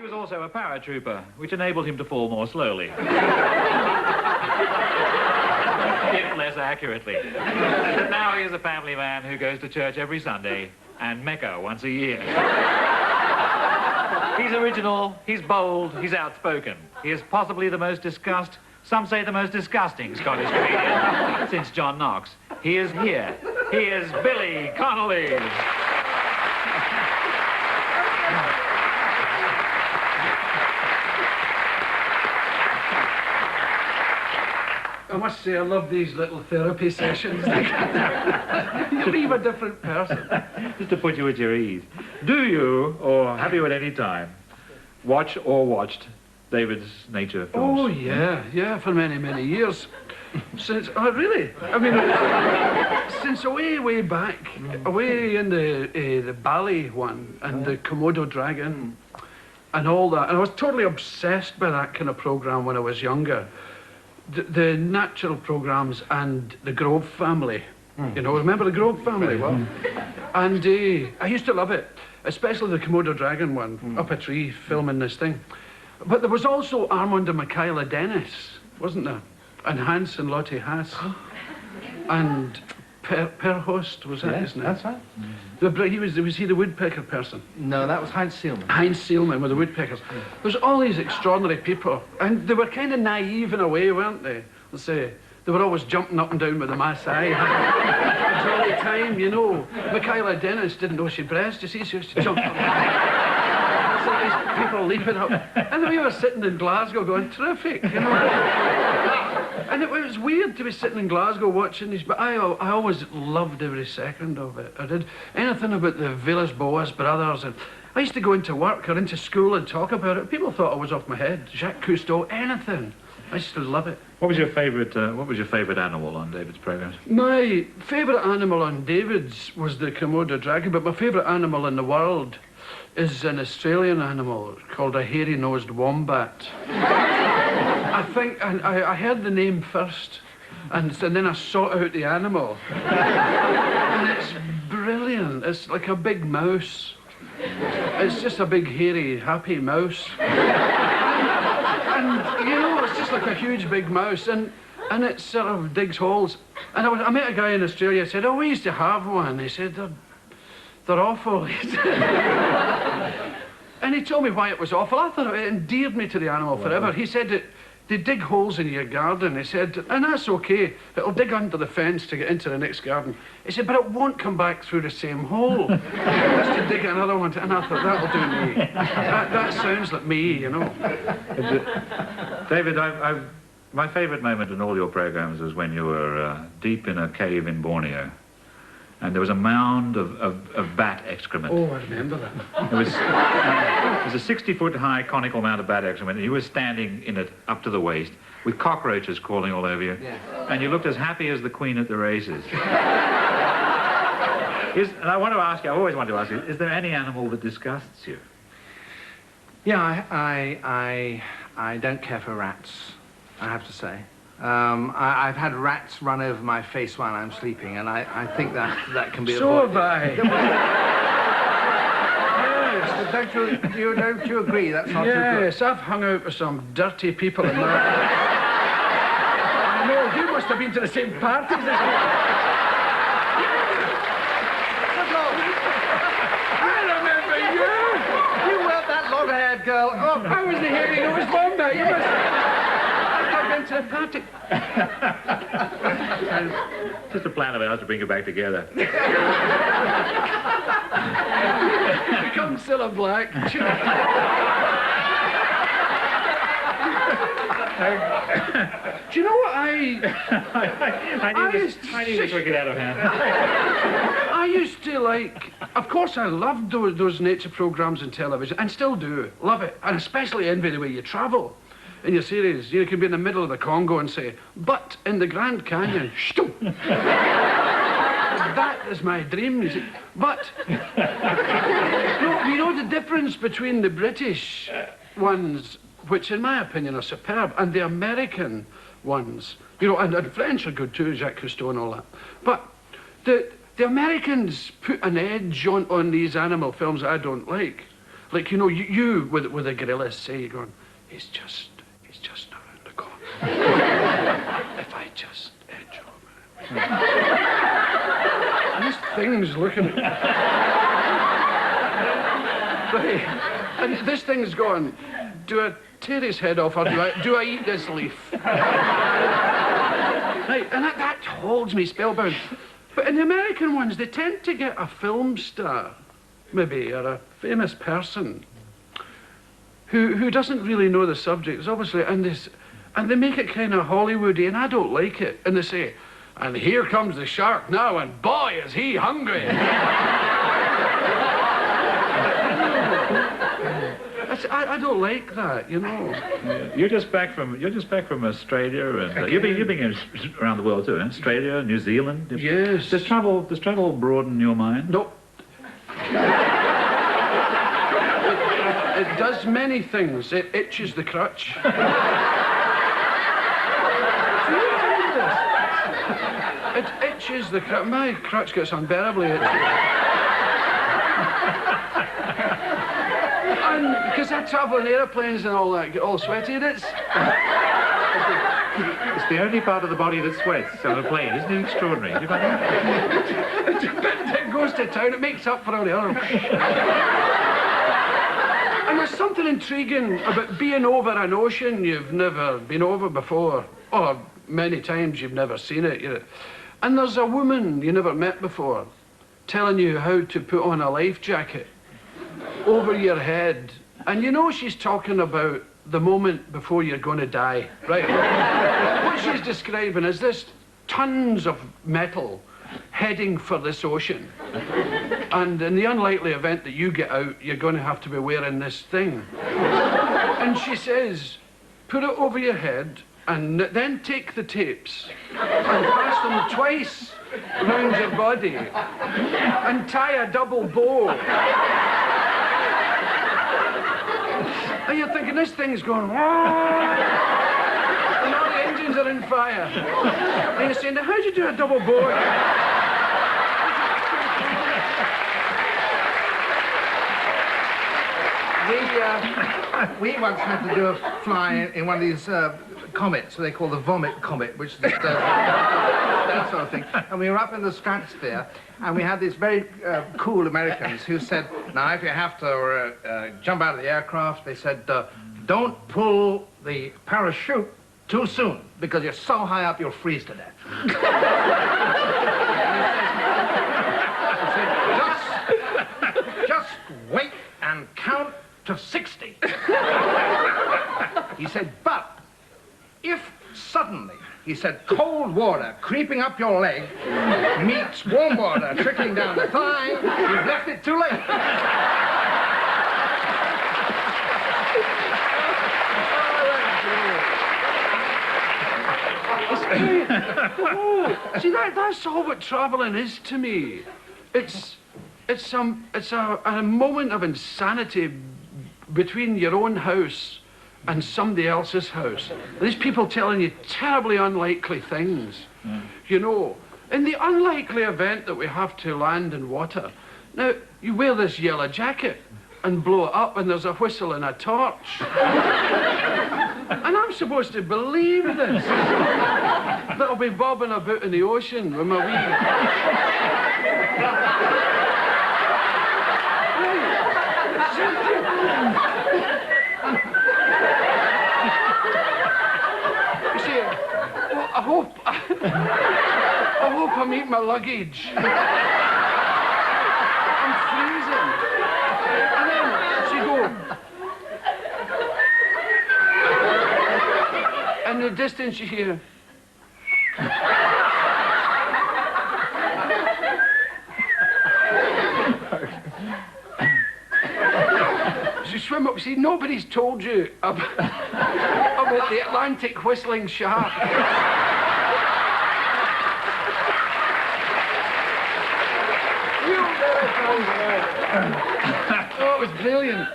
was also a paratrooper, which enabled him to fall more slowly. If less accurately. But now he is a family man who goes to church every Sunday and Mecca once a year. He's original, he's bold, he's outspoken. He is possibly the most discussed, some say the most disgusting Scottish comedian since John Knox. He is here. He is Billy Connolly. I must say, I love these little therapy sessions. You leave a different person. Just to put you at your ease. Do you, or have you at any time, watch or watched David's nature films? Oh, yeah, for many, many years. Since, oh, really? I mean, since way back, away in the Bali one, and the Komodo dragon, and all that. And I was totally obsessed by that kind of programme when I was younger. The natural programmes and the Grove family. You know, remember the Grove family? Well, and I used to love it, especially the Komodo dragon one, up a tree filming this thing. But there was also Armand and Michaela Dennis, wasn't there? And Hans and Lottie Haas. And Per Host, was that his name? That's right. Was he the woodpecker person? No, that was Heinz Seelman. Heinz Seelman with the woodpeckers. There's all these extraordinary people, and they were kind of naive in a way, weren't they? Let's say they were always jumping up and down with the Maasai, having a jolly time, you know. Michaela Dennis didn't know she breast, you see, so she jumped up. So these people leaping up, and we were sitting in Glasgow going, terrific, you know. And it was weird to be sitting in Glasgow watching these, but I always loved every second of it. I did anything about the Villas-Boas brothers, and I used to go into work or into school and talk about it. People thought I was off my head. Jacques Cousteau, anything. I used to love it. What was your favourite animal on David's programmes? My favourite animal on David's was the Komodo dragon, but my favourite animal in the world is an Australian animal called a hairy-nosed wombat. I think, and I heard the name first, and then I sought out the animal. And it's brilliant. It's like a big mouse. It's just a big, hairy, happy mouse. And, you know, it's just like a huge, big mouse, and it sort of digs holes. And I met a guy in Australia who said, oh, we used to have one. He said, they're awful. He said. And he told me why it was awful. I thought it endeared me to the animal forever. He said that they dig holes in your garden. He said, and that's okay. It'll dig under the fence to get into the next garden. He said, but it won't come back through the same hole. It has to dig another one. And I thought, that'll do me. That sounds like me, you know. David, my favourite moment in all your programmes was when you were deep in a cave in Borneo. And there was a mound of bat excrement. Oh, I remember that. It was a 60-foot-high conical mound of bat excrement, and you were standing in it up to the waist with cockroaches crawling all over you. Yes. And you looked as happy as the queen at the races. And I want to ask you, I always want to ask you, is there any animal that disgusts you? Yeah, I don't care for rats, I have to say. I've had rats run over my face while I'm sleeping, and I think that can be avoided. So have I. Yes, but don't you agree? That's not too good. Yes, I've hung out with some dirty people in that. I know, you must have been to the same parties as me. I remember you. You weren't that long-haired girl. Oh, I was the hairy-nosed wombat. You must have been to the party. Just a plan of ours to bring you back together. Become Cilla Black. Do you know what I need this to get out of hand. I used to like, of course I loved those nature programmes on television, and still do, love it, and especially envy the way you travel. In your series, you could be in the middle of the Congo and say, but in the Grand Canyon, shoo. That is my dream, you see. But, you know the difference between the British ones, which in my opinion are superb, and the American ones, you know, and French are good too, Jacques Cousteau and all that. But the Americans put an edge on these animal films I don't like Like, you know, you with a gorilla say, going, he's just around the corner. If I just edge over. And this thing's looking at me. Right. And this thing's going, do I tear his head off, or do I eat this leaf? Right, and that holds me spellbound. But in the American ones, they tend to get a film star, maybe, or a famous person who doesn't really know the subject, obviously, and they make it kind of Hollywoody, and I don't like it. And they say, and here comes the shark now, and boy, is he hungry. I don't like that, you know. Yeah. You're just back from Australia, and you've been around the world too, eh? Australia, New Zealand. Yes. Does travel broaden your mind? Nope. It does many things. It itches the crutch. Do you find this? It itches the crutch. My crutch gets unbearably itchy. And because I travel in airplanes and all that, get all sweaty, and it's the only part of the body that sweats on a plane. Isn't it extraordinary? Do you find that? it goes to town. It makes up for all the other. And there's something intriguing about being over an ocean you've never been over before, or many times you've never seen it. You know. And there's a woman you never met before telling you how to put on a life jacket over your head. And you know she's talking about the moment before you're going to die, right? What she's describing is this tons of metal heading for this ocean. And in the unlikely event that you get out, you're going to have to be wearing this thing. And she says, put it over your head, and then take the tapes and pass them twice round your body and tie a double bow. And you're thinking, this thing's going, and all the engines are in fire. And you're saying, now, how do you do a double bow? We once had to do a fly in one of these comets, they call the vomit comet, which is that sort of thing. And we were up in the stratosphere, and we had these very cool Americans who said, now, if you have to jump out of the aircraft, they said, don't pull the parachute too soon, because you're so high up, you'll freeze to death. Just wait and count to 60. He said, but if suddenly, he said, cold water creeping up your leg meets warm water trickling down the thigh, you've left it too late. See, that's all what travelling is to me. It's a moment of insanity between your own house and somebody else's house. These people telling you terribly unlikely things. You know, in the unlikely event that we have to land in water, now, you wear this yellow jacket and blow it up and there's a whistle and a torch. And I'm supposed to believe this. That I'll be bobbing about in the ocean with my wee... You see, well, I hope I meet my luggage. I'm freezing. And then she go. In the distance you hear. You swim up. See, nobody's told you about the Atlantic whistling shark. Oh, it was brilliant.